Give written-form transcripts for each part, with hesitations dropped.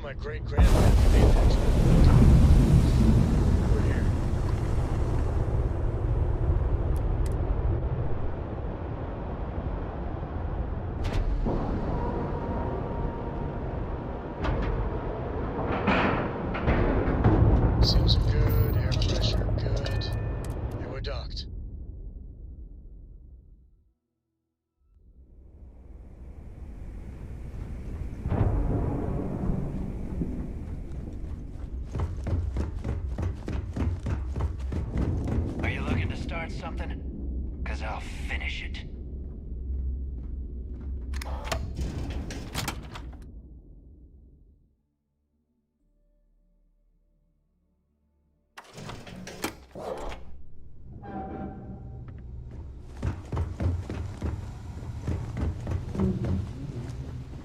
my great-grandfather made that. We're here. Seals are good, air pressure good, and we're docked. Are you looking to start something? 'Cause I'll finish it.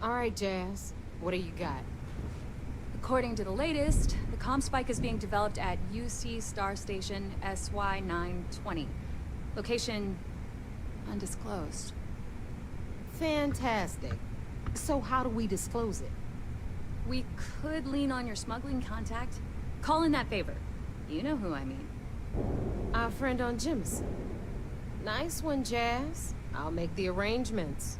All right, Jazz. What do you got? According to the latest, the comm spike is being developed at UC Star Station SY-920. Location undisclosed. Fantastic. So how do we disclose it? We could lean on your smuggling contact. Call in that favor. You know who I mean. Our friend on Jim's. Nice one, Jazz. I'll make the arrangements.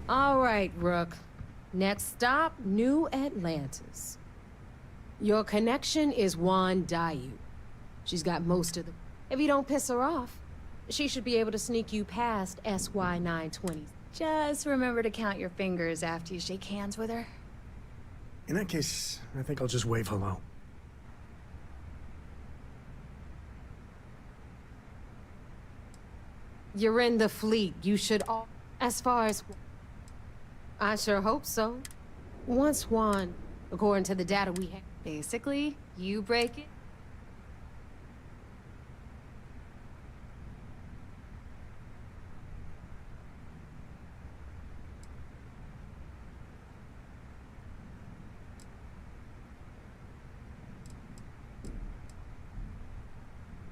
All right, Rook. Next stop, New Atlantis. Your connection is Juan Dayu. She's got most of the... If you don't piss her off, she should be able to sneak you past SY-920. Just remember to count your fingers after you shake hands with her. In that case, I think I'll just wave hello. You're in the fleet. You should all... As far as... I sure hope so. Once Juan, according to the data we have... Basically, you break it.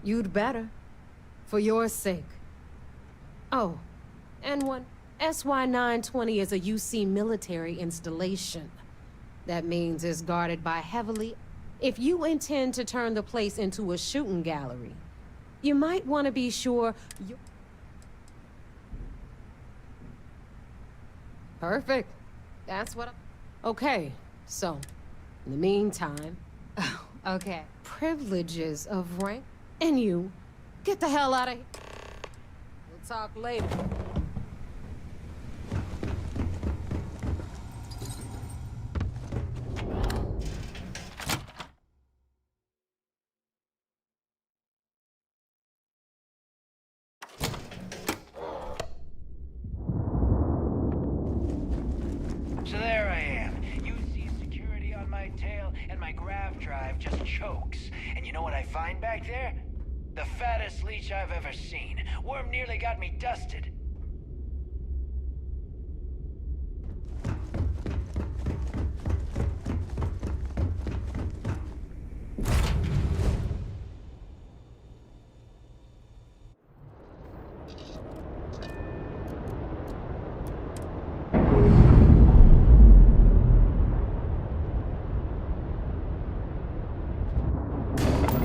You'd better. For your sake. Oh, and one... SY-920 is a UC military installation. That means it's guarded by heavily... If you intend to turn the place into a shooting gallery, you might want to be sure you... Perfect. That's what I... Okay, so, in the meantime... Oh, okay. Privileges of rank... And you, get the hell out of here. We'll talk later. So there I am. You see security on my tail, and my grav drive just chokes. And you know what I find back there? The fattest leech I've ever seen. Worm nearly got me dusted.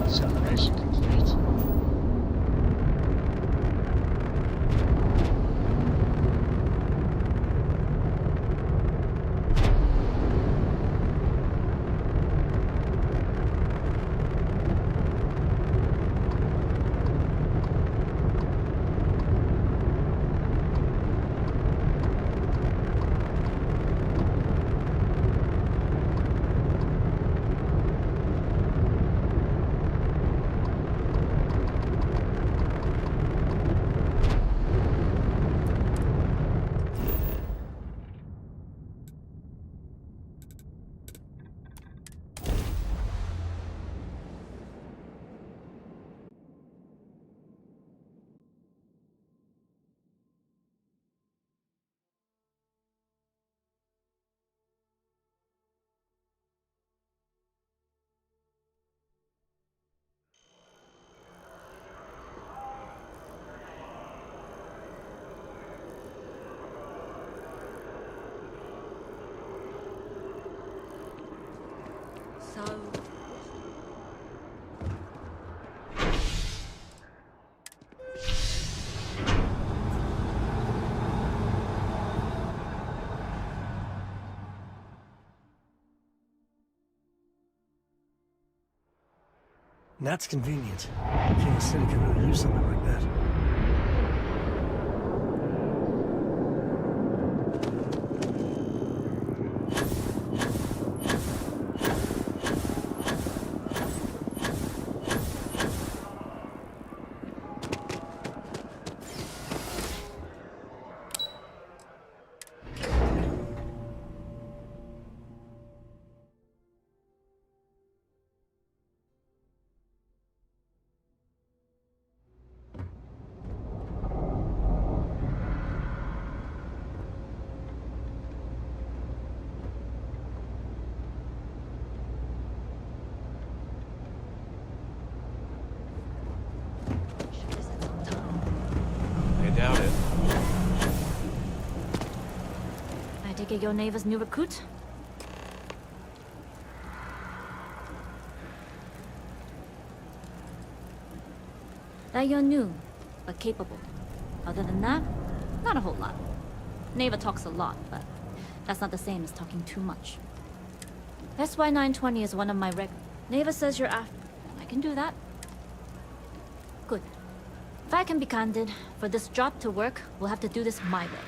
Separation complete. so... That's convenient. Kansas City could really use something like that. I doubt it. I take it your neighbor's new recruit? That you're new, but capable. Other than that, not a whole lot. Neighbor talks a lot, but that's not the same as talking too much. SY920 is one of my reg... Neighbor says you're after... I can do that. Good. If I can be candid, for this job to work, we'll have to do this my way.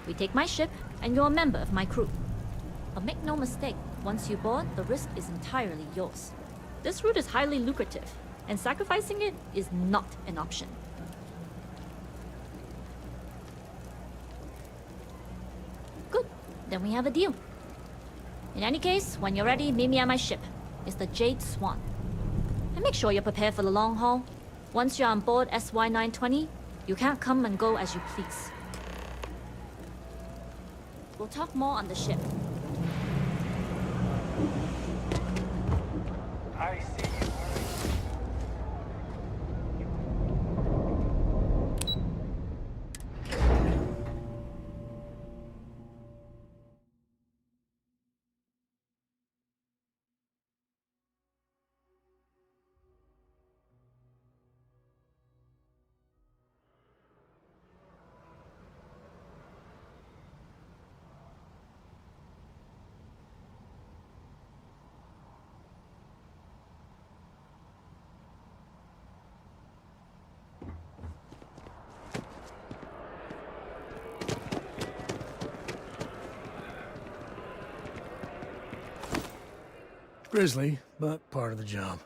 We take my ship, and you're a member of my crew. But make no mistake, once you board, the risk is entirely yours. This route is highly lucrative, and sacrificing it is not an option. Good. Then we have a deal. In any case, when you're ready, meet me at my ship. It's the Jade Swan. And make sure you're prepared for the long haul. Once you're on board SY920, you can't come and go as you please. We'll talk more on the ship. I see you. Grisly, but part of the job.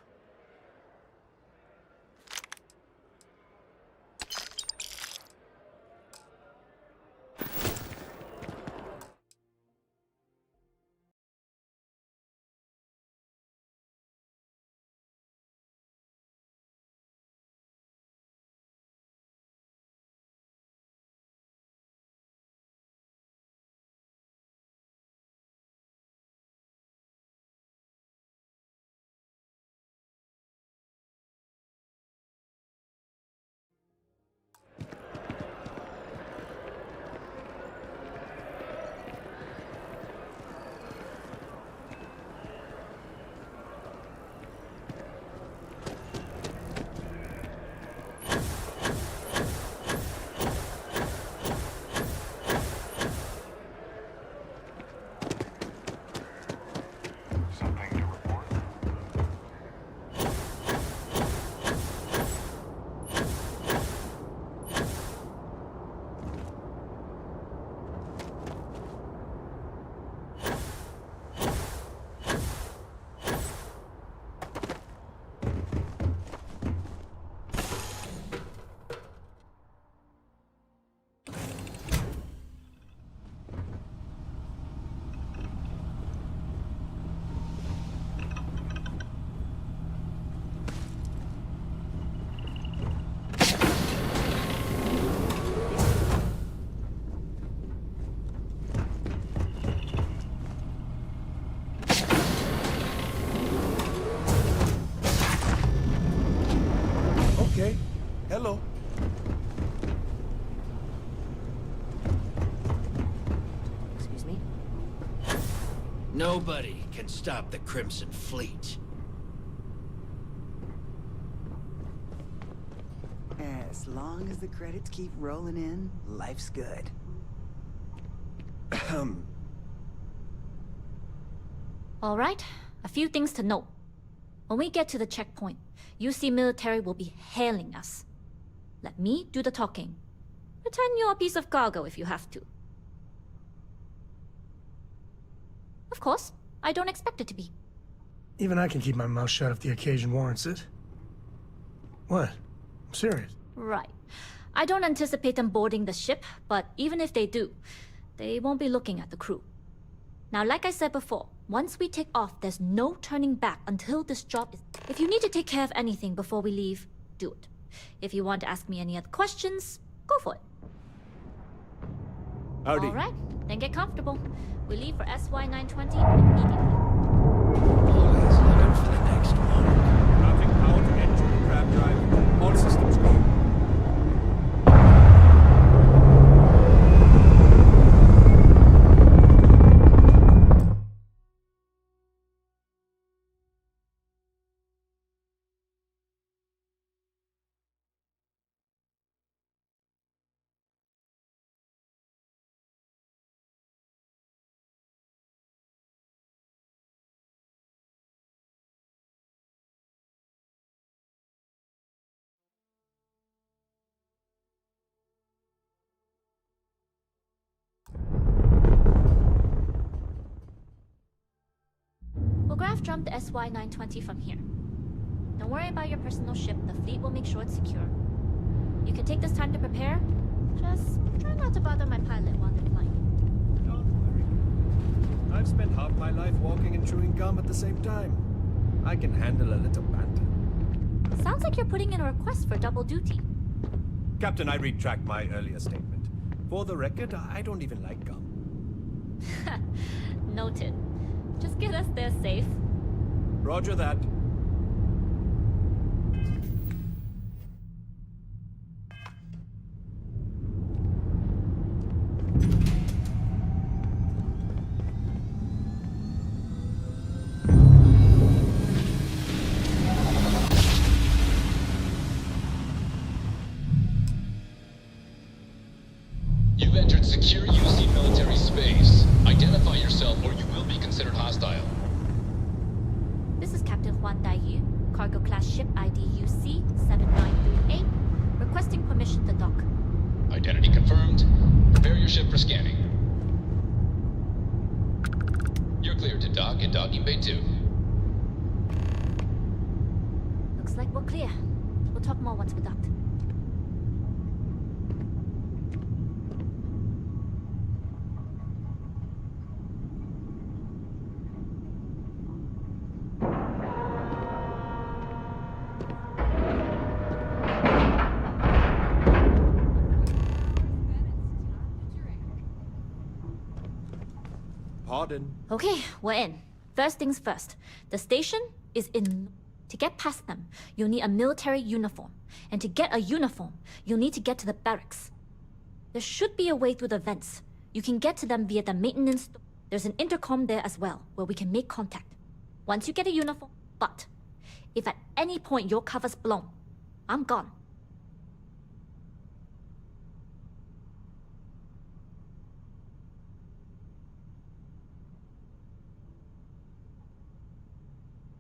Nobody can stop the Crimson Fleet. As long as the credits keep rolling in, life's good. All right, a few things to note. When we get to the checkpoint, UC military will be hailing us. Let me do the talking. Pretend you're a piece of cargo if you have to. Of course, I don't expect it to be. Even I can keep my mouth shut if the occasion warrants it. What? I'm serious. Right. I don't anticipate them boarding the ship, but even if they do, they won't be looking at the crew. Now, like I said before, once we take off, there's no turning back until this job is... If you need to take care of anything before we leave, do it. If you want to ask me any other questions, go for it. Howdy. All right, then get comfortable. We leave for SY-920 immediately. Always looking for the next one. Mounting power to engine and grab drive. All systems go. We'll graph jump the SY-920 from here. Don't worry about your personal ship, the fleet will make sure it's secure. You can take this time to prepare. Just try not to bother my pilot while they're flying. Don't worry. I've spent half my life walking and chewing gum at the same time. I can handle a little banter. Sounds like you're putting in a request for double duty. Captain, I retract my earlier statement. For the record, I don't even like gum. Noted. Just get us there safe. Roger that. You've entered secure UC military space. Identify yourself or you will be considered hostile. This is Captain Huan Daiyu, cargo class ship ID UC-7938, requesting permission to dock. Identity confirmed. Prepare your ship for scanning. You're cleared to dock in docking bay 2. Looks like we're clear. We'll talk more once we're docked. Pardon. Okay, we're in. First things first. The station is in... To get past them, you'll need a military uniform. And to get a uniform, you'll need to get to the barracks. There should be a way through the vents. You can get to them via the maintenance... There's an intercom there as well, where we can make contact. Once you get a uniform... But, if at any point your cover's blown, I'm gone.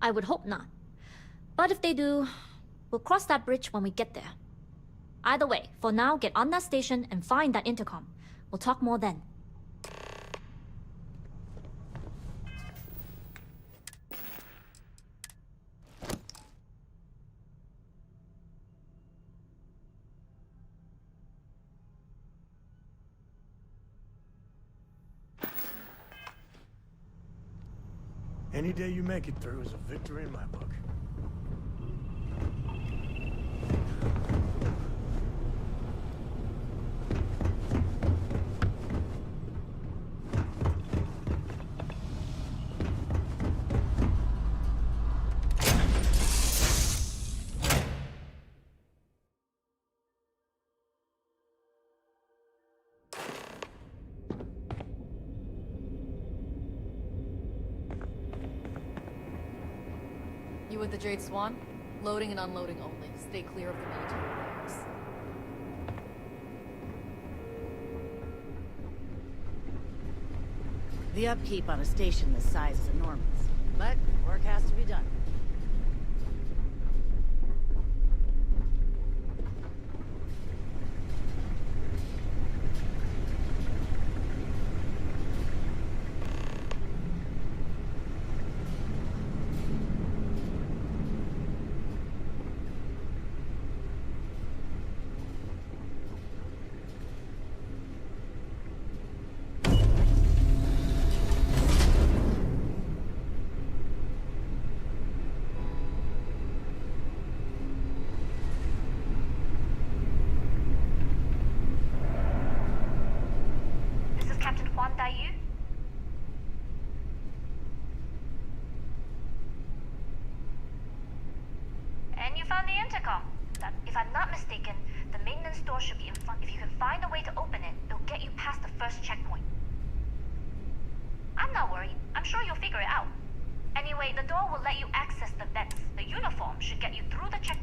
I would hope not. But if they do, we'll cross that bridge when we get there. Either way, for now, get on that station and find that intercom. We'll talk more then. Any day you make it through is a victory in my book. You with the Jade Swan? Loading and unloading only. Stay clear of the military barracks. The upkeep on a station this size is enormous, but work has to be done. And you found the intercom. If I'm not mistaken, the maintenance door should be in front. If you can find a way to open it, it'll get you past the first checkpoint. I'm not worried. I'm sure you'll figure it out. Anyway, the door will let you access the vents. The uniform should get you through the checkpoint.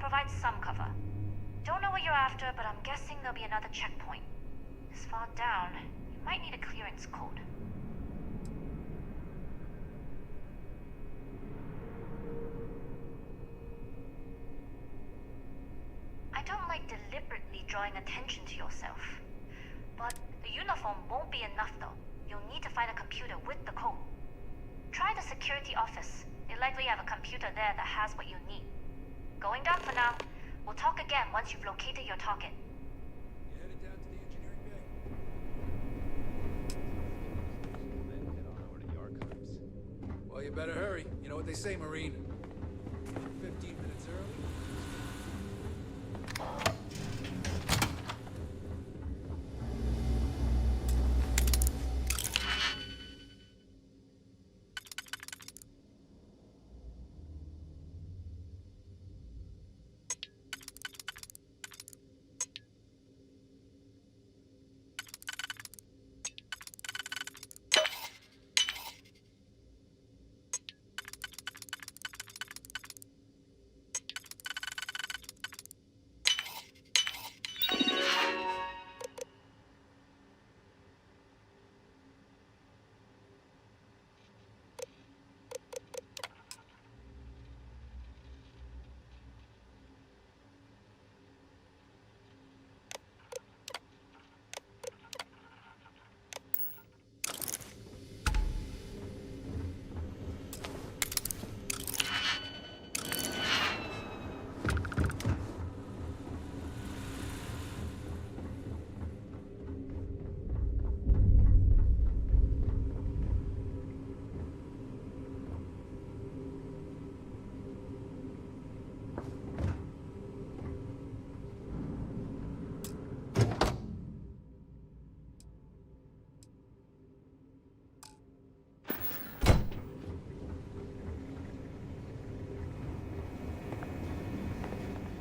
provide some cover. Don't know what you're after, but I'm guessing there'll be another checkpoint. This far down, you might need a clearance code. I don't like deliberately drawing attention to yourself. But the uniform won't be enough though. You'll need to find a computer with the code. Try the security office. They likely have a computer there that has what you need. Going down for now. We'll talk again once you've located your target. You headed down to the engineering bay? Then head on over to the archives. Well, you better hurry. You know what they say, Marine. 15 minutes early.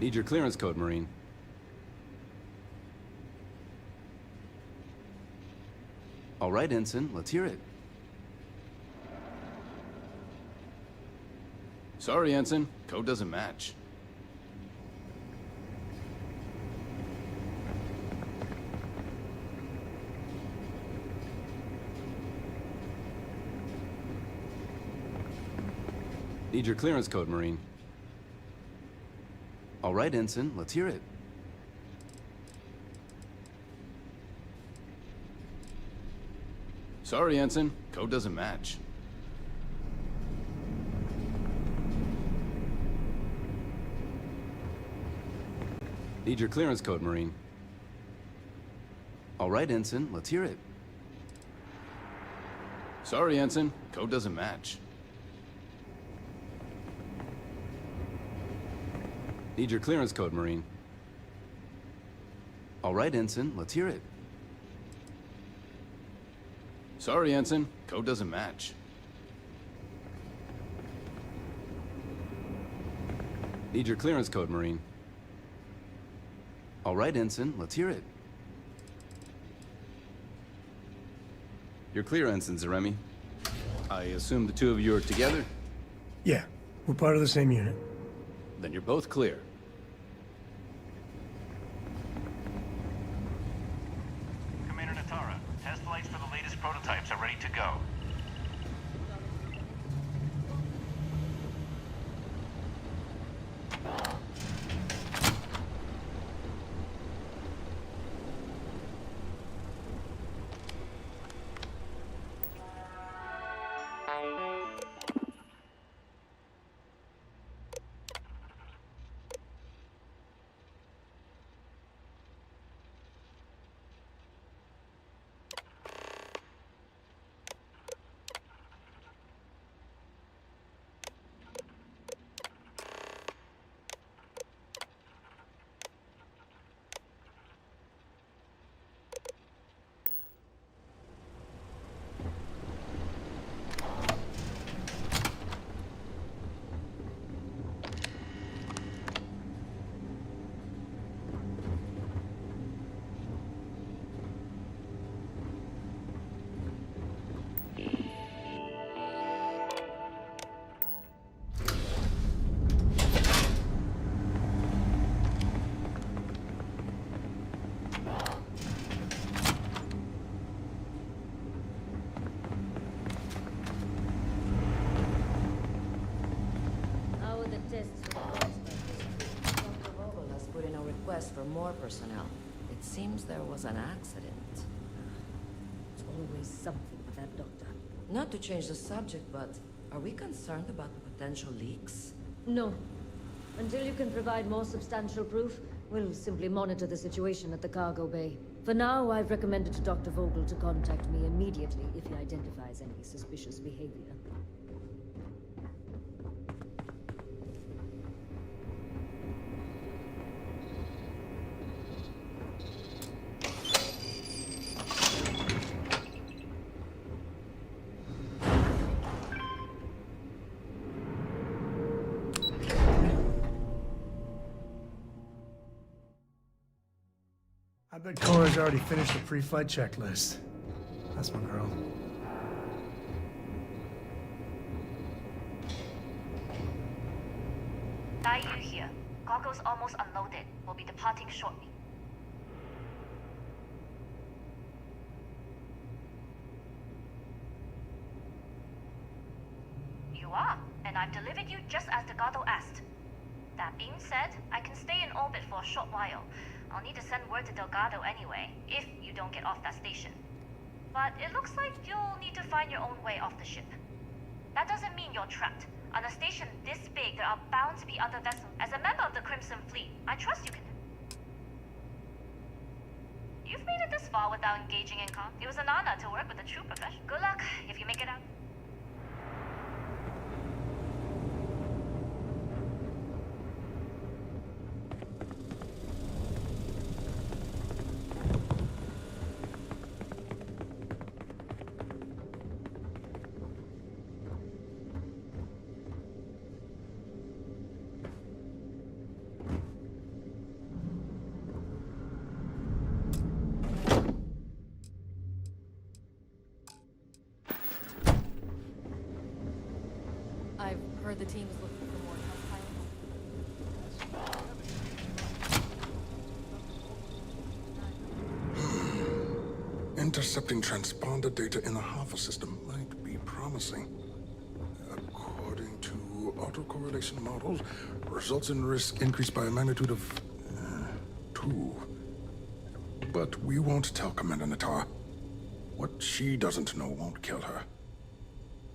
Need your clearance code, Marine. All right, Ensign, let's hear it. Sorry, Ensign. Code doesn't match. Need your clearance code, Marine. All right, Ensign, let's hear it. Sorry, Ensign. Code doesn't match. Need your clearance code, Marine. All right, Ensign, let's hear it. Sorry, Ensign. Code doesn't match. Need your clearance code, Marine. All right, Ensign, let's hear it. Sorry, Ensign. Code doesn't match. Need your clearance code, Marine. All right, Ensign, let's hear it. You're clear, Ensign Zaremi. I assume the two of you are together? Yeah, we're part of the same unit. Then you're both clear. Commander Natara, test flights for the latest prototypes are ready to go. more personnel. It seems there was an accident. It's always something with that doctor. Not to change the subject, but are we concerned about the potential leaks? No. Until you can provide more substantial proof, we'll simply monitor the situation at the cargo bay. For now, I've recommended to Dr. Vogel to contact me immediately if he identifies any suspicious behavior. I bet Cora's already finished the pre-flight checklist. That's my girl. Daiyu here. Goggles almost unloaded. We'll be departing shortly. You are, and I've delivered you just as Delgado asked. That being said, I can stay in orbit for a short while. I'll need to send word to Delgado anyway, if you don't get off that station. But it looks like you'll need to find your own way off the ship. That doesn't mean you're trapped. On a station this big, there are bound to be other vessels. As a member of the Crimson Fleet, I trust you can... You've made it this far without engaging in comms. It was an honor to work with a true professional. Good luck, if you make it out. I've heard the team is looking for more test pilots. Intercepting transponder data in the Alpha system might be promising. According to autocorrelation models, results in risk increased by a magnitude of 2. But we won't tell Commander Natar. What she doesn't know won't kill her.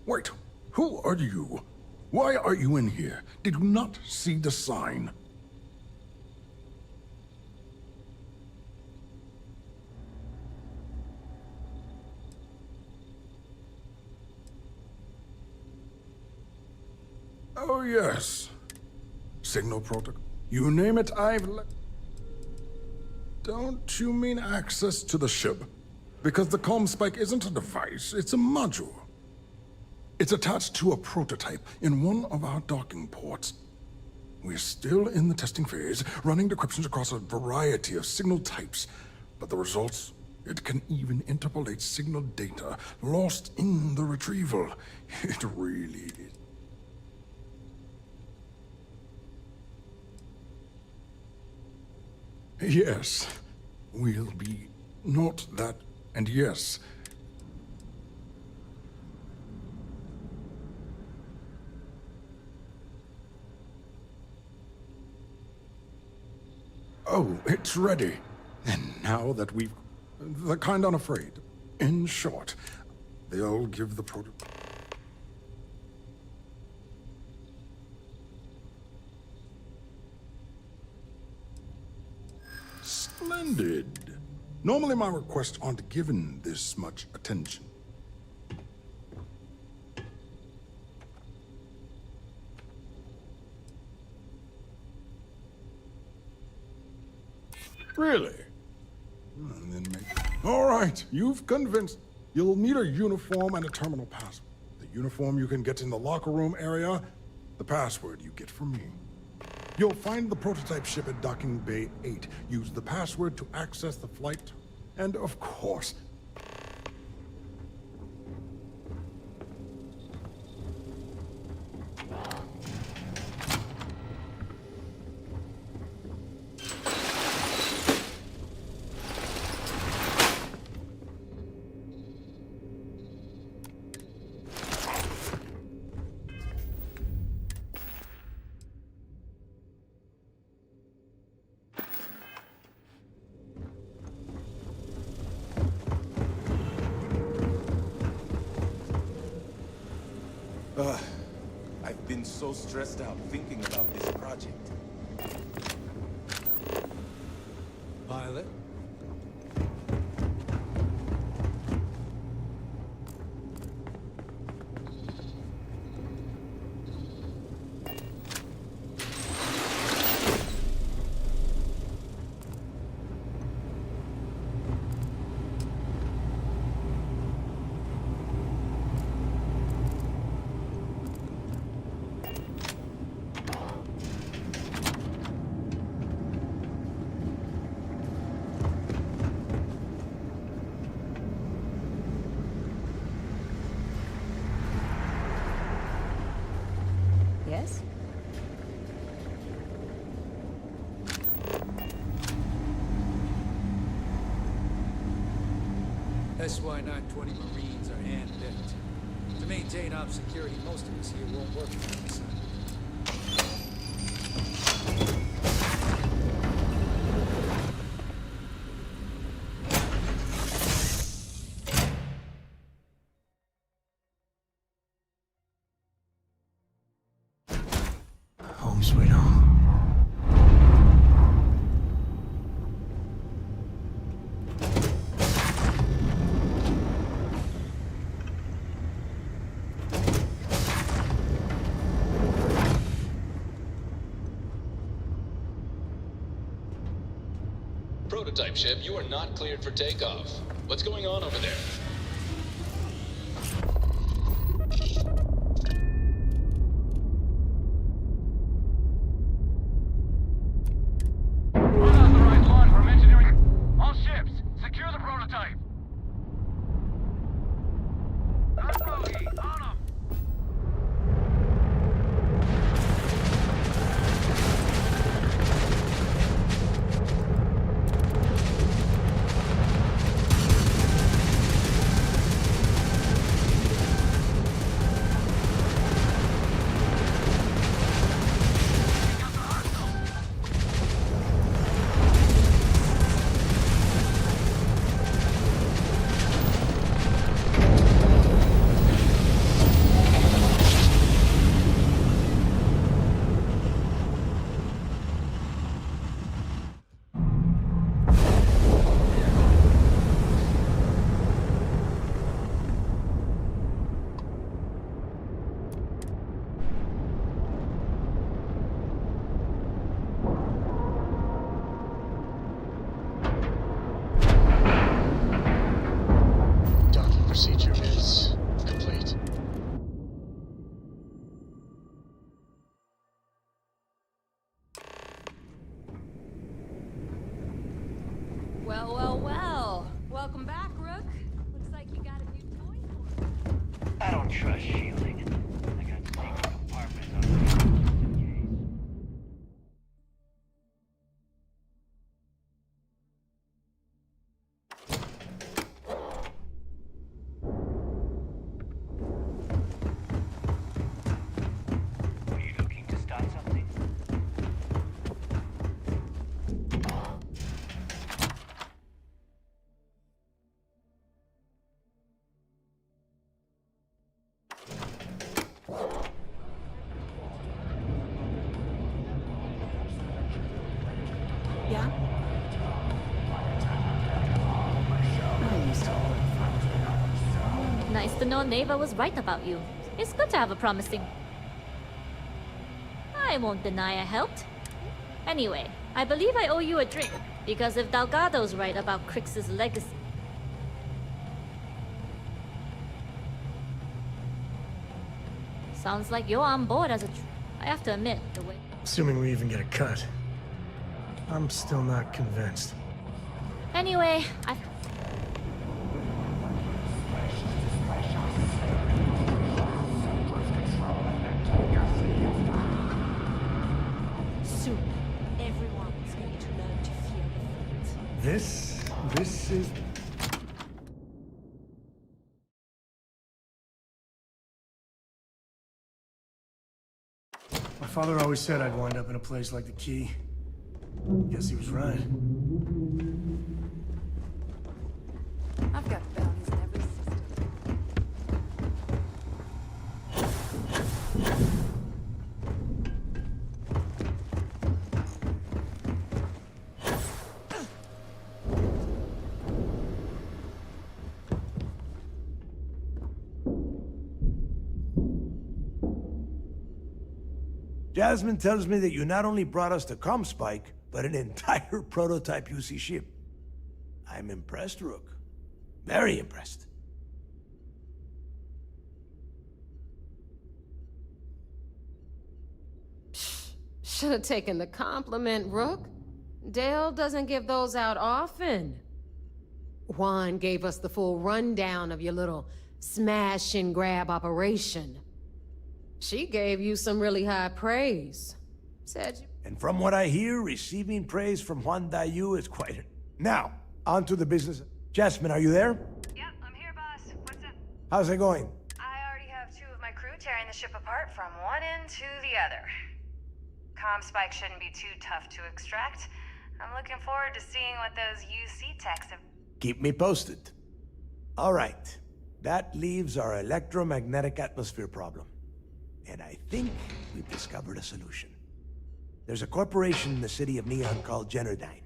Wait, who are you? Why are you in here? Did you not see the sign? Oh, yes. Signal protocol. You name it, Don't you mean access to the ship? Because the comm spike isn't a device, it's a module. It's attached to a prototype in one of our docking ports. We're still in the testing phase, running decryptions across a variety of signal types. But the results, it can even interpolate signal data lost in the retrieval. It really is. Yes, we'll be not that, and yes. Oh, it's ready. And now that we've... the kind unafraid. In short, they'll give the protocol... Splendid. Normally my requests aren't given this much attention. Really? And then all right, you've convinced. You'll need a uniform and a terminal password. The uniform you can get in the locker room area, the password you get from me. You'll find the prototype ship at Docking Bay 8. Use the password to access the flight. And of course... I've been so stressed out thinking about this project. Pilot? Yes? SY-920 Marines are hand-picked. To maintain op security, most of us here won't work for us. Home sweet home. Prototype ship, you are not cleared for takeoff. What's going on over there? Unauthorized launch from engineering. All ships, secure the prototype. Bogey, on 'em. Docking procedure is complete. Well, well, well. Welcome back, Rook. Looks like you got a new toy for me. I don't trust shielding. I got secret compartments on the just in case. Are you looking to start something? Yeah? Nice to know Neva was right about you. It's good to have a promising... I won't deny I helped. Anyway, I believe I owe you a drink, because if Delgado's right about Crix's legacy... Sounds like you're on board as a... I have to admit, the way... Assuming we even get a cut. I'm still not convinced. Anyway, I... Soon, everyone's going to learn to fear the fate. This is... My father always said I'd wind up in a place like the Key. Guess he was right. I've got bounties in every system. Jasmine tells me that you not only brought us the Comspike, but an entire prototype UC ship. I'm impressed, Rook. Very impressed. Should have taken the compliment, Rook. Dale doesn't give those out often. Juan gave us the full rundown of your little smash and grab operation. She gave you some really high praise. Said you... And from what I hear, receiving praise from Juan Dayu is quite... Now, on to the business. Jasmine, are you there? Yep, I'm here, boss. What's up? How's it going? I already have 2 of my crew tearing the ship apart from one end to the other. Comspike shouldn't be too tough to extract. I'm looking forward to seeing what those UC techs have... Keep me posted. All right. That leaves our electromagnetic atmosphere problem. And I think we've discovered a solution. There's a corporation in the city of Neon called Generdyne.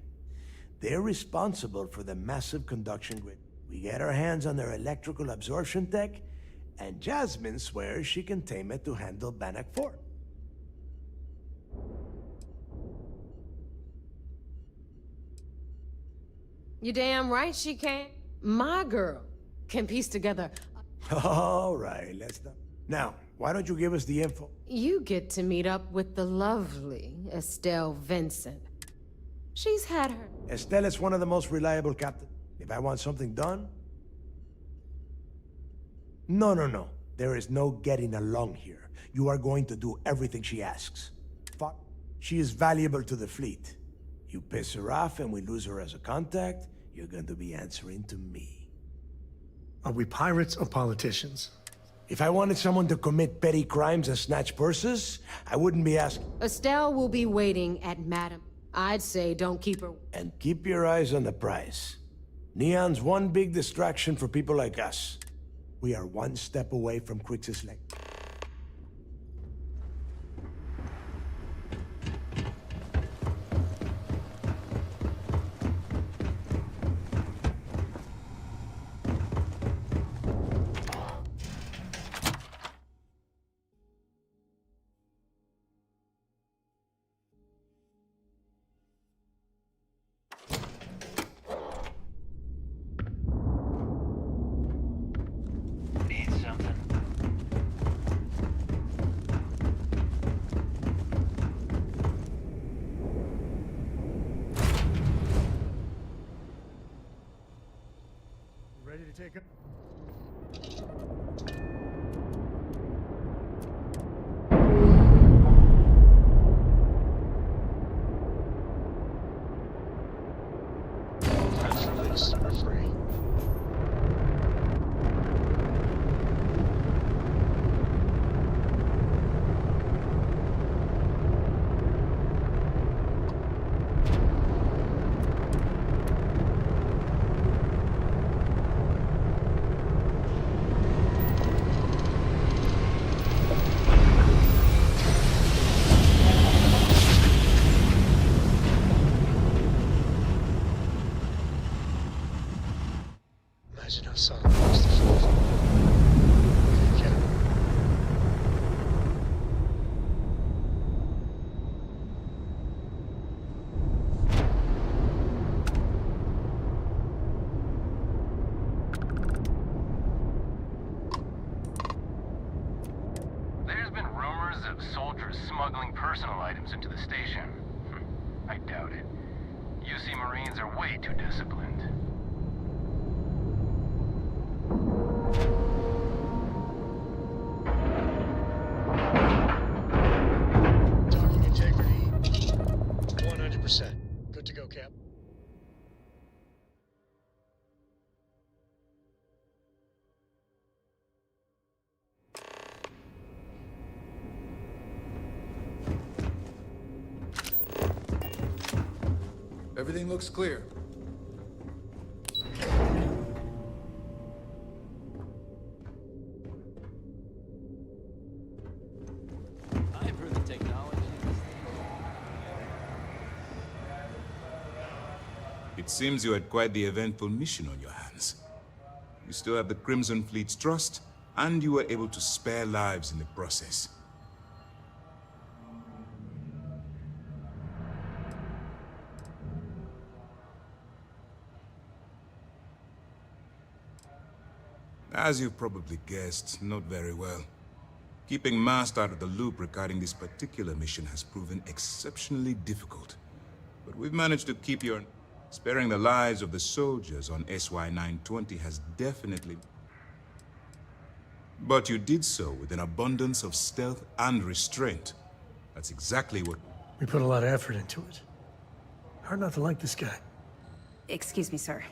They're responsible for the massive conduction grid. We get our hands on their electrical absorption tech, and Jasmine swears she can tame it to handle Bannock 4. You damn right she can. My girl can piece together... All right, let's not... Now, why don't you give us the info? You get to meet up with the lovely Estelle Vincent. She's had her... Estelle is one of the most reliable captains. If I want something done... No. There is no getting along here. You are going to do everything she asks. Fuck. She is valuable to the fleet. You piss her off and we lose her as a contact, you're going to be answering to me. Are we pirates or politicians? If I wanted someone to commit petty crimes and snatch purses, I wouldn't be asking. Estelle will be waiting at Madam. I'd say don't keep her... And keep your eyes on the prize. Neon's one big distraction for people like us. We are one step away from Crix's leg. Need something? Ready to take it? Release are free. Imagine how solid it was to feel. Get him. There's been rumors of soldiers smuggling personal items into the station. I doubt it. UC Marines are way too disciplined. Docking integrity, 100%. Good to go, Cap. Everything looks clear. I've heard the technology. It seems you had quite the eventful mission on your hands. You still have the Crimson Fleet's trust, and you were able to spare lives in the process. As you've probably guessed, not very well. Keeping Mast out of the loop regarding this particular mission has proven exceptionally difficult. But we've managed to keep your... Sparing the lives of the soldiers on SY-920 has definitely... But you did so with an abundance of stealth and restraint. That's exactly what... We put a lot of effort into it. Hard not to like this guy. Excuse me, sir.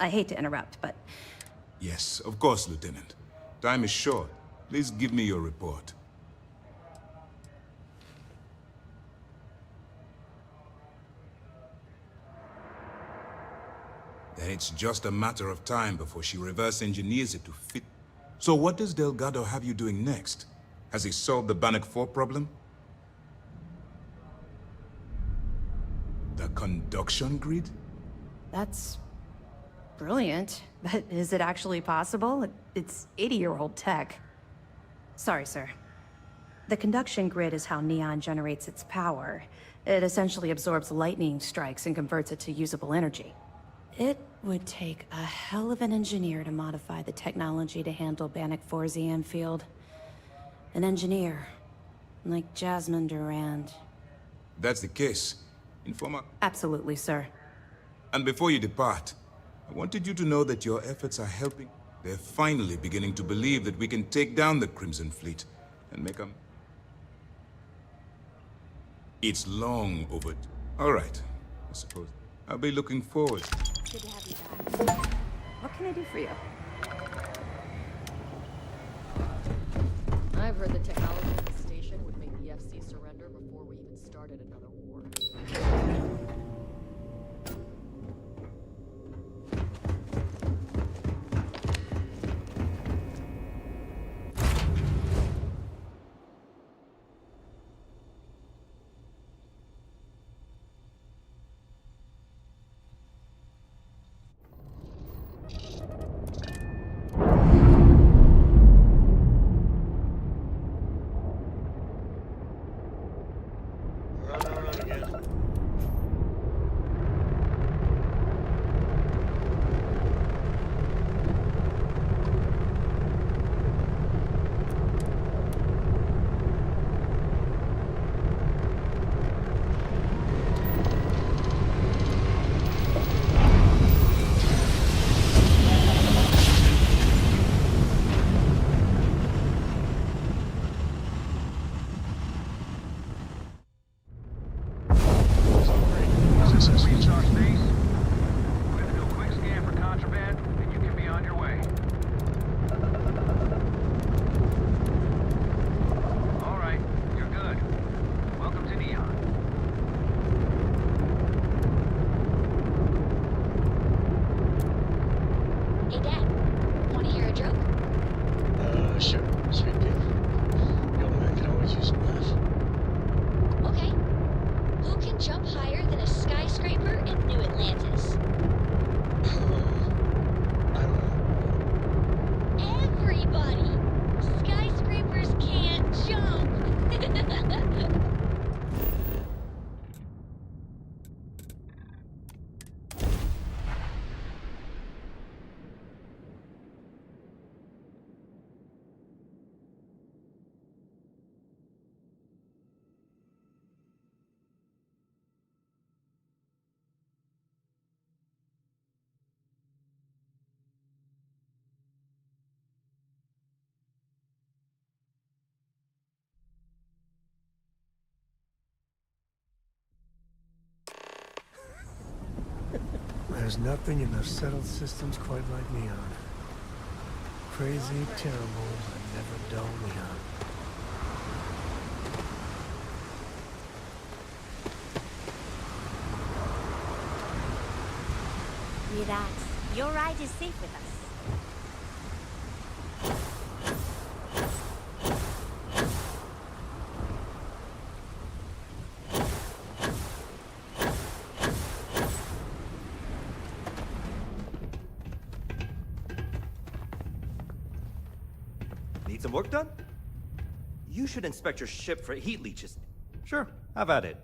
I hate to interrupt, but... Yes, of course, Lieutenant. Time is short. Please give me your report. Then it's just a matter of time before she reverse engineers it to fit. So what does Delgado have you doing next? Has he solved the Bannock 4 problem? The conduction grid? That's... brilliant. But is it actually possible? It's 80-year-old tech. Sorry, sir. The conduction grid is how Neon generates its power. It essentially absorbs lightning strikes and converts it to usable energy. It would take a hell of an engineer to modify the technology to handle Bannock 4's EM field. An engineer, like Jasmine Durand. That's the case. Informer... Absolutely, sir. And before you depart, I wanted you to know that your efforts are helping. They're finally beginning to believe that we can take down the Crimson Fleet and make them... It's long overdue. All right, I suppose. I'll be looking forward. Good to have you back. What can I do for you? I've heard the technology of the station would make the FC surrender before we even started another war. There's nothing in those settled systems quite like Neon. Crazy, terrible, but never dull Neon. Relax. Your ride is safe with us. Need some work done? You should inspect your ship for heat leeches. Sure, have at it.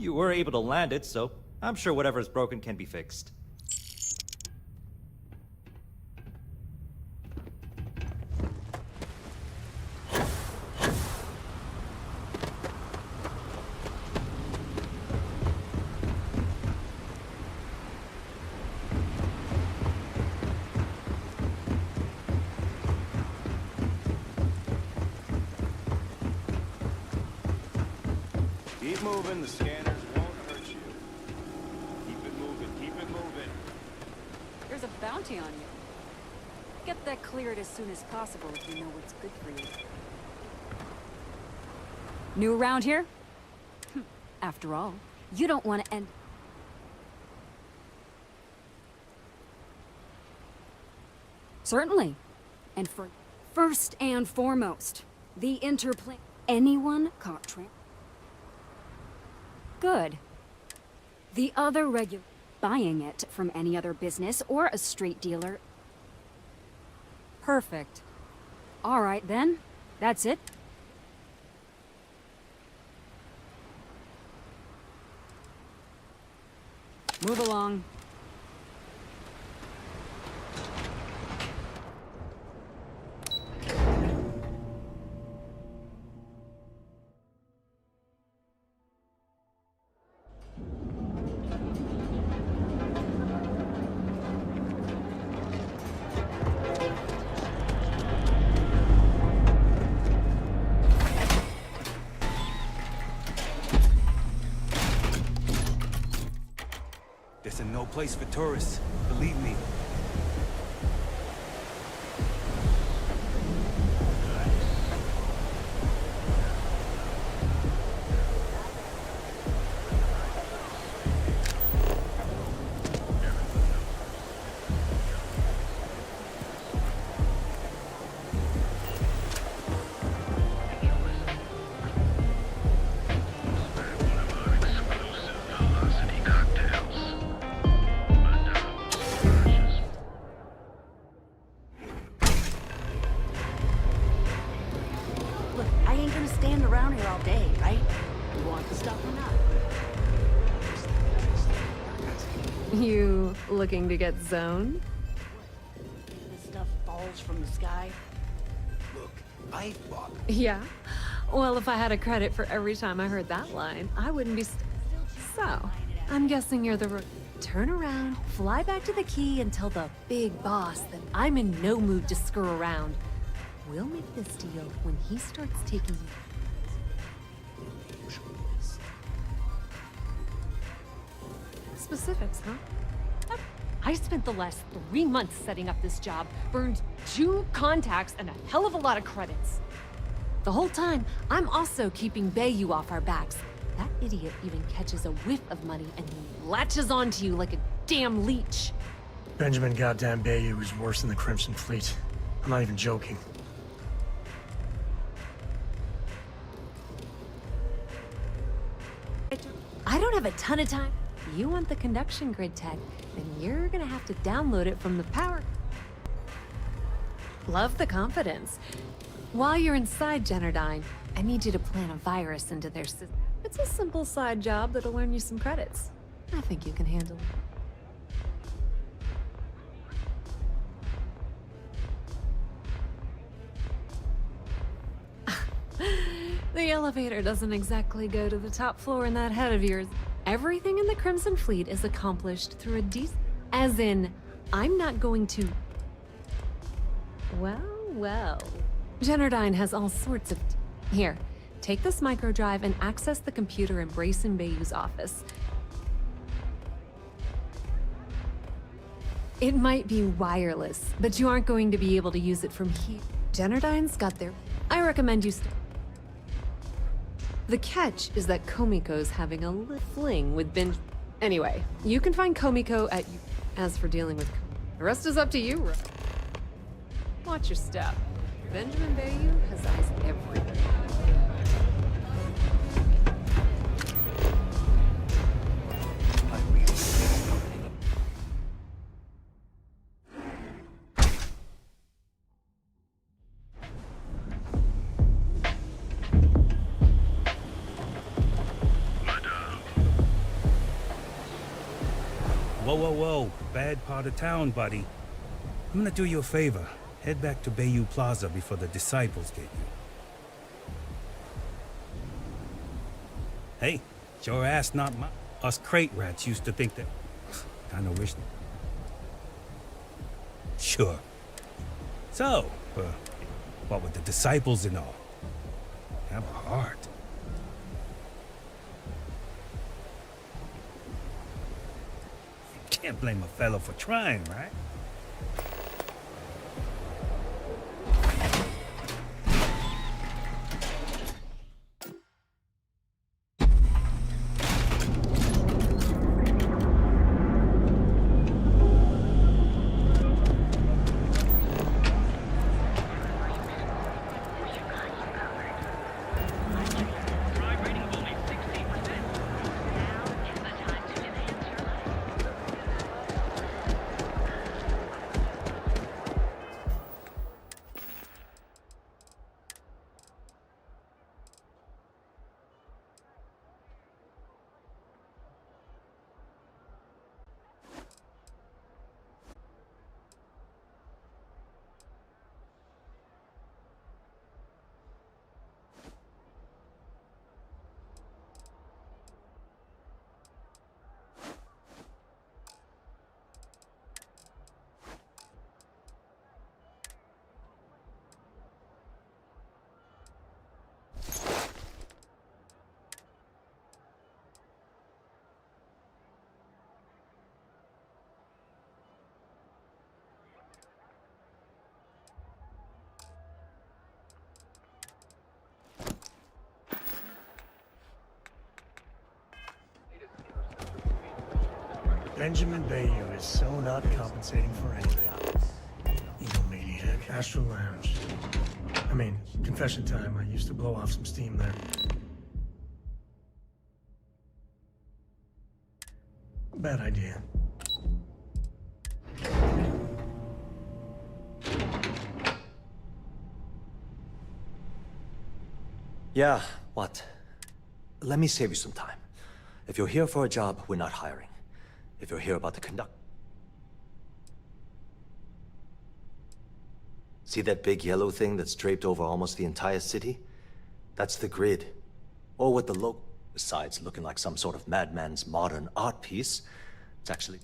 You were able to land it, so I'm sure whatever's broken can be fixed. Keep moving, the scanners won't hurt you. Keep it moving, keep it moving. There's a bounty on you. Get that cleared as soon as possible if you know what's good for you. New around here? After all, you don't want to end... Certainly. And first and foremost, the interplay... Anyone caught Good. The other buying it from any other business or a street dealer. Perfect. All right then. That's it. Move along. This is no place for tourists, believe me. Look, I ain't gonna stand around here all day, right? You want the stuff or not? You looking to get zoned? This stuff falls from the sky. Look, I thought... Yeah. Well, if I had a credit for every time I heard that line, I wouldn't be So, I'm guessing you're the turn around, fly back to the key and tell the big boss that I'm in no mood to screw around. We'll make this deal when he starts taking you. Specifics, huh? I spent the last 3 months setting up this job, burned 2 contacts and a hell of a lot of credits. The whole time, I'm also keeping Bayou off our backs. That idiot even catches a whiff of money and he latches onto you like a damn leech. Benjamin goddamn Bayou is worse than the Crimson Fleet. I'm not even joking. I don't have a ton of time. You want the conduction grid tech, then you're gonna have to download it from the power. Love the confidence. While you're inside Generdyne, I need you to plant a virus into their system. It's a simple side job that'll earn you some credits. I think you can handle it. The elevator doesn't exactly go to the top floor in that head of yours. Everything in the Crimson Fleet is accomplished through a as in, I'm not going to... Well. Generdyne has all sorts of... Here, take this microdrive and access the computer in Brayson Bayou's office. It might be wireless, but you aren't going to be able to use it from here. Generdyne's got their... I recommend you... The catch is that Komiko's having a fling with Ben... Anyway, you can find Komiko at... As for dealing with... The rest is up to you, Ro. Watch your step. Benjamin Bayou has eyes everywhere. Whoa, whoa, whoa. Bad part of town, buddy. I'm gonna do you a favor. Head back to Bayou Plaza before the disciples get you. Hey, it's your ass, not mine. Us crate rats used to think that... Kinda wish... Sure. So, what with the disciples and all? Have a heart. Can't blame a fellow for trying, right? Benjamin Bayou is so not compensating for anything. Egomaniac. Astral Lounge. I mean, confession time. I used to blow off some steam there. Bad idea. Yeah, what? Let me save you some time. If you're here for a job, we're not hiring. If you're here about the conduct... See that big yellow thing that's draped over almost the entire city? That's the grid. Or what the local... Besides looking like some sort of madman's modern art piece, it's actually...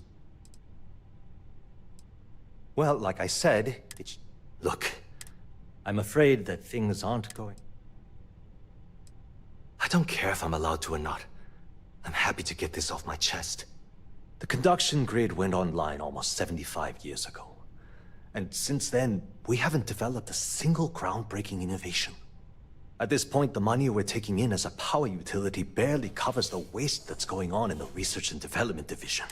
Well, like I said, it's... Look, I'm afraid that things aren't going... I don't care if I'm allowed to or not. I'm happy to get this off my chest. The conduction grid went online almost 75 years ago. And since then, we haven't developed a single groundbreaking innovation. At this point, the money we're taking in as a power utility barely covers the waste that's going on in the research and development division.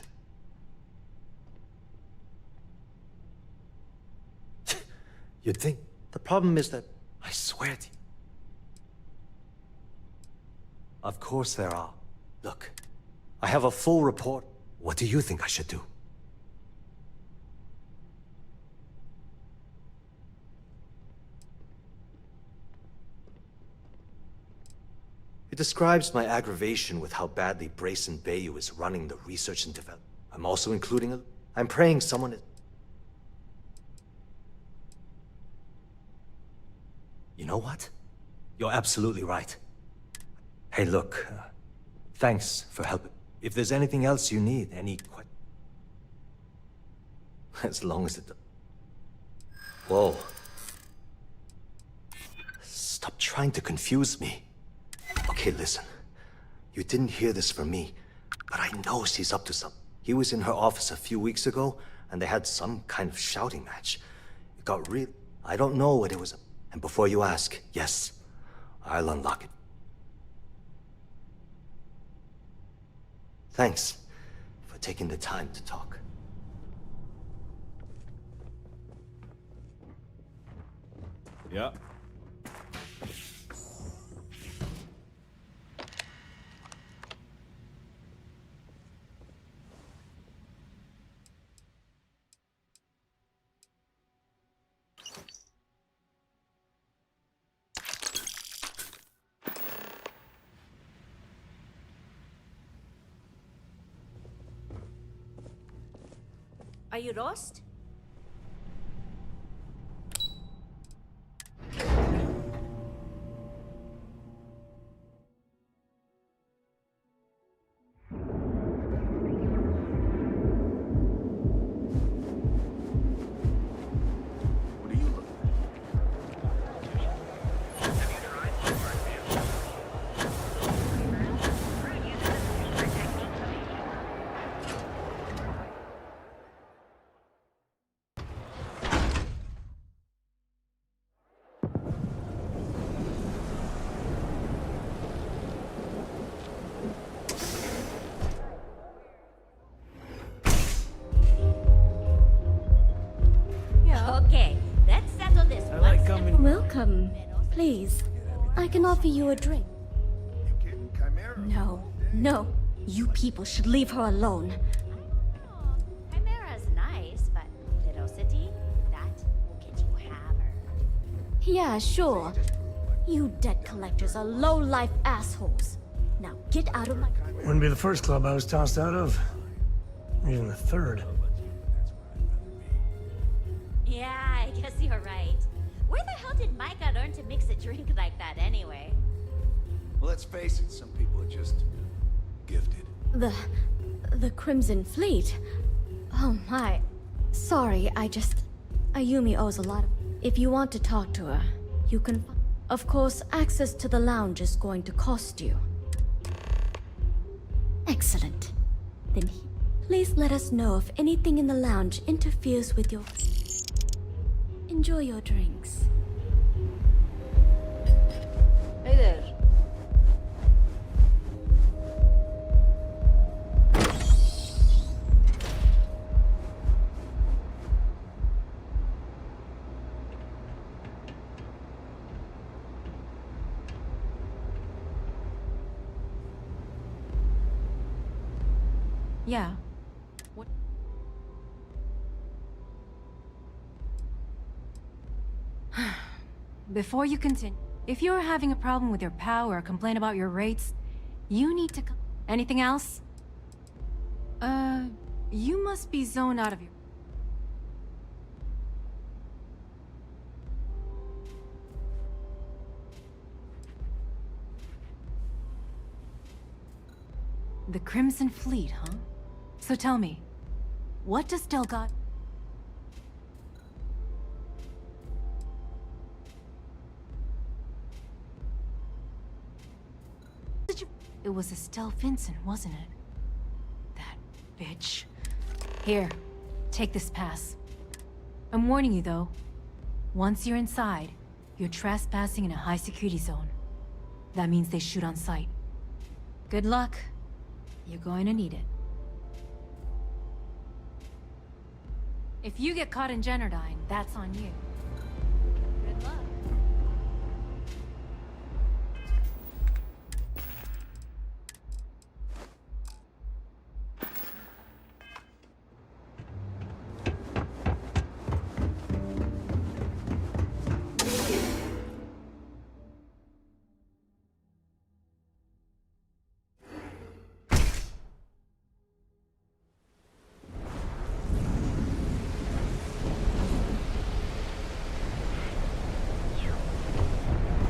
You'd think. The problem is that, I swear to you. Of course there are. Look, I have a full report. What do you think I should do? It describes my aggravation with how badly Brayson Bayou is running the research and development. I'm also including a... I'm praying someone is... You know what? You're absolutely right. Hey, look, thanks for helping. If there's anything else you need, as long as it... Whoa. Stop trying to confuse me. Okay, listen. You didn't hear this from me, but I know she's up to something. He was in her office a few weeks ago, and they had some kind of shouting match. It got real... I don't know what it was. And before you ask, yes, I'll unlock it. Thanks for taking the time to talk. Yeah. Are you lost? Okay, let's settle this once. Welcome. Please, I can offer you a drink. No, no. You people should leave her alone. Chimera's nice, but Little City, that will get you hammered. Yeah, sure. You debt collectors are low-life assholes. Now get out of my... Wouldn't be the first club I was tossed out of. Even the third. Yeah, I guess you're right. Where the hell did Micah learn to mix a drink like that anyway? Well, let's face it, some people are just gifted. The Crimson Fleet? Oh my. Sorry, Ayumi owes a lot of... If you want to talk to her, you can... Of course, access to the lounge is going to cost you. Excellent. Then please let us know if anything in the lounge interferes with your... Enjoy your drinks. Hey there. Yeah. What? Before you continue, if you're having a problem with your POW or complain about your rates, you need to... Anything else? You must be zoned out of your... The Crimson Fleet, huh? So tell me, what does Delgado... It was Estelle Vincent, wasn't it? That bitch. Here, take this pass. I'm warning you, though. Once you're inside, you're trespassing in a high-security zone. That means they shoot on sight. Good luck. You're going to need it. If you get caught in Generdyne, that's on you. Good luck.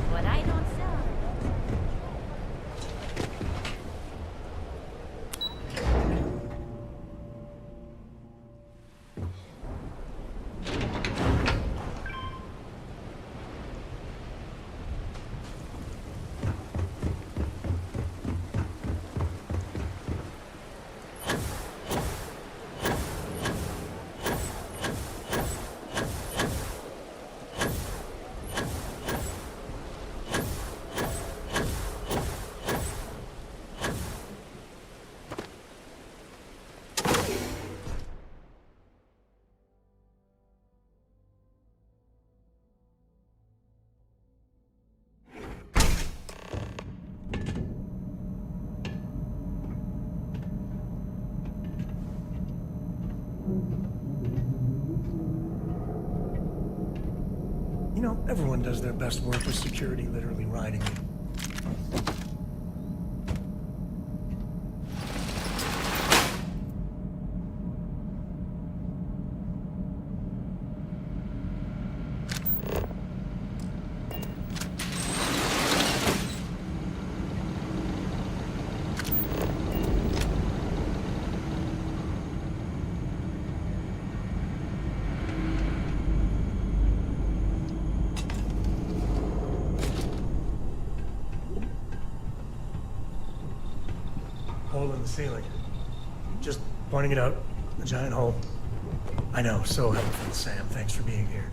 What I don't sell. You know, everyone does their best work with security literally riding you. the ceiling. Just pointing it out. The giant hole. I know, so helpful, Sam. Thanks for being here.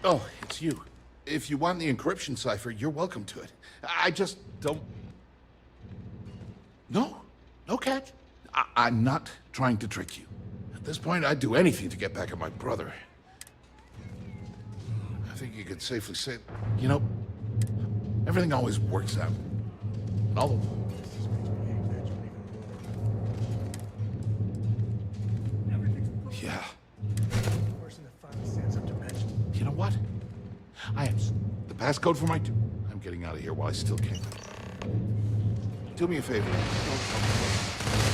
Oh, it's you. If you want the encryption cipher, you're welcome to it. I just don't... No. No, Cat. I'm not trying to trick you. At this point, I'd do anything to get back at my brother. I think you could safely say, you know, everything always works out. And all the... Yeah. You know what? I am... The passcode for my... I'm getting out of here while I still can. Do me a favor. Don't come close.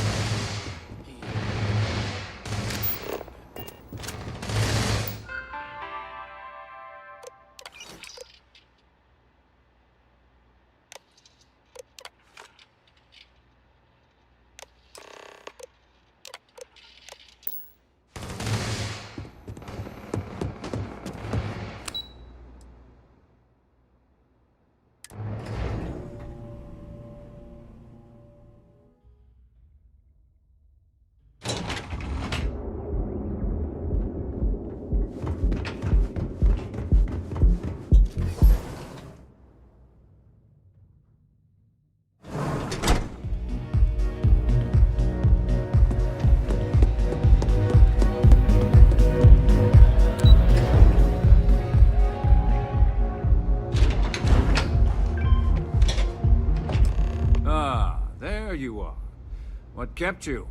kept you.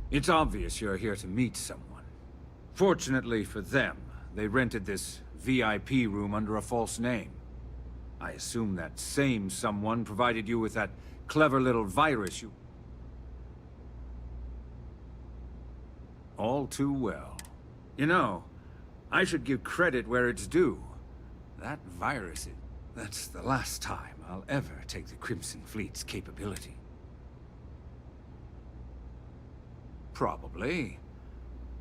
It's obvious you're here to meet someone. Fortunately for them, they rented this VIP room under a false name. I assume that same someone provided you with that clever little virus you... All too well. You know, I should give credit where it's due. That virus, that's the last time I'll ever take the Crimson Fleet's capability. Probably.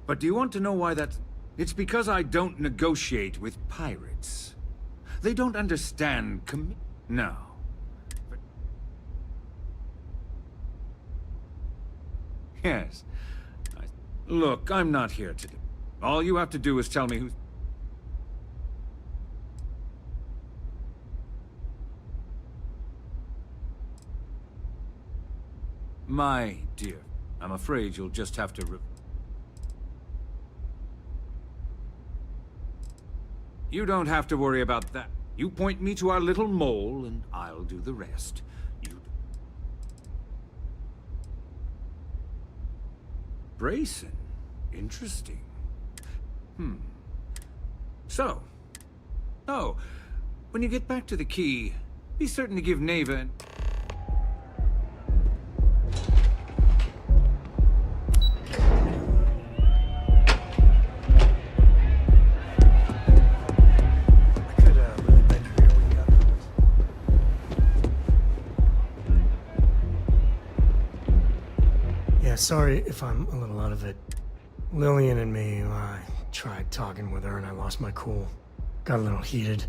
But do you want to know why that... It's because I don't negotiate with pirates. They don't understand No. Yes. Look, I'm not here to do... All you have to do is tell me who's... My dear, I'm afraid you'll just have to... You don't have to worry about that. You point me to our little mole, and I'll do the rest. Brayson? Interesting. So... Oh, when you get back to the key, be certain to give Neva and... Yeah, sorry if I'm a little out of it. Lillian and me, I tried talking with her and I lost my cool. Got a little heated.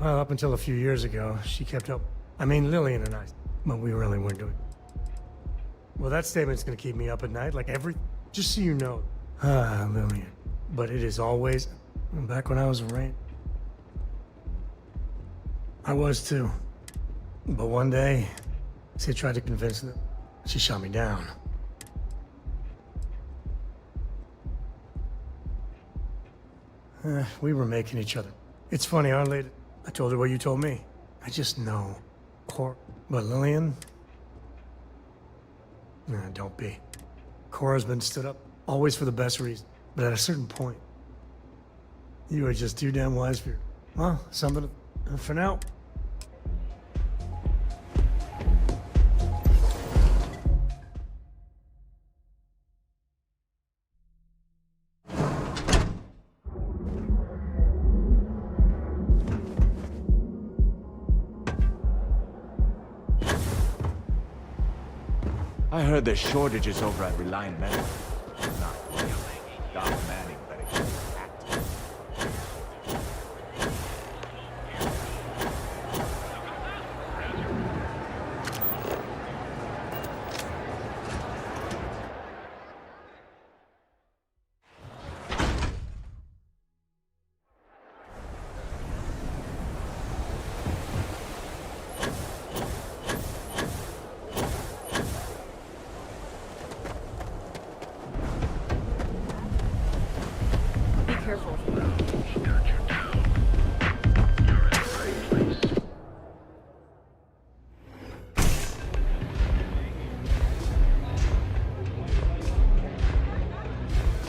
Well, up until a few years ago, she kept up. I mean, Lillian and I, but we really weren't doing. Well, that statement's gonna keep me up at night, like every... Just so you know. Lillian. But it is always... Back when I was a rain. I was too. But one day, she tried to convince them. She shot me down. We were making each other. It's funny, our lady... I told her what you told me. I just know. But Lillian... Nah, don't be. Cora's been stood up, always for the best reason. But at a certain point, you were just too damn wise for your... Well, something for now. I heard there's shortages over at Reliant Medical. Not really. Doc Manning better get active.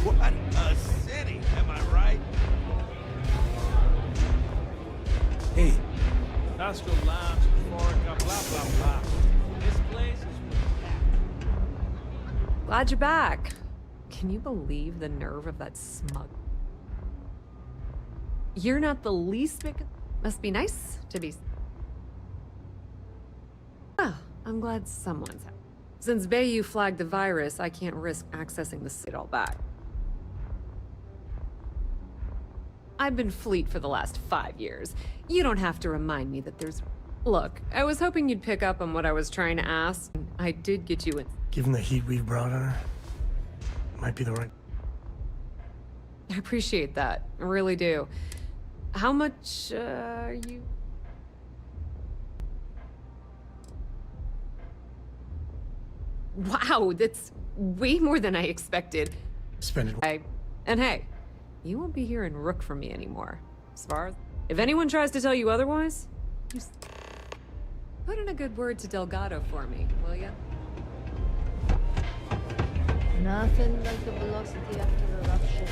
What a city, am I right? Hey. Astral Lounge, Florica, blah, blah, blah. This place is Glad you're back. Can you believe the nerve of that smug? You're not the least bit... Must be nice to be... Oh, I'm glad someone's happy. Since Bayou flagged the virus, I can't risk accessing the site all back. I've been fleet for the last 5 years. You don't have to remind me that there's... Look, I was hoping you'd pick up on what I was trying to ask. I did get you in... Given the heat we've brought on her, might be the right... I appreciate that. I really do. How much, are you... Wow, that's way more than I expected. Spend it... And hey, you won't be hearing Rook from me anymore. As far as... If anyone tries to tell you otherwise, just put in a good word to Delgado for me, will ya? Nothing like the velocity after eruption.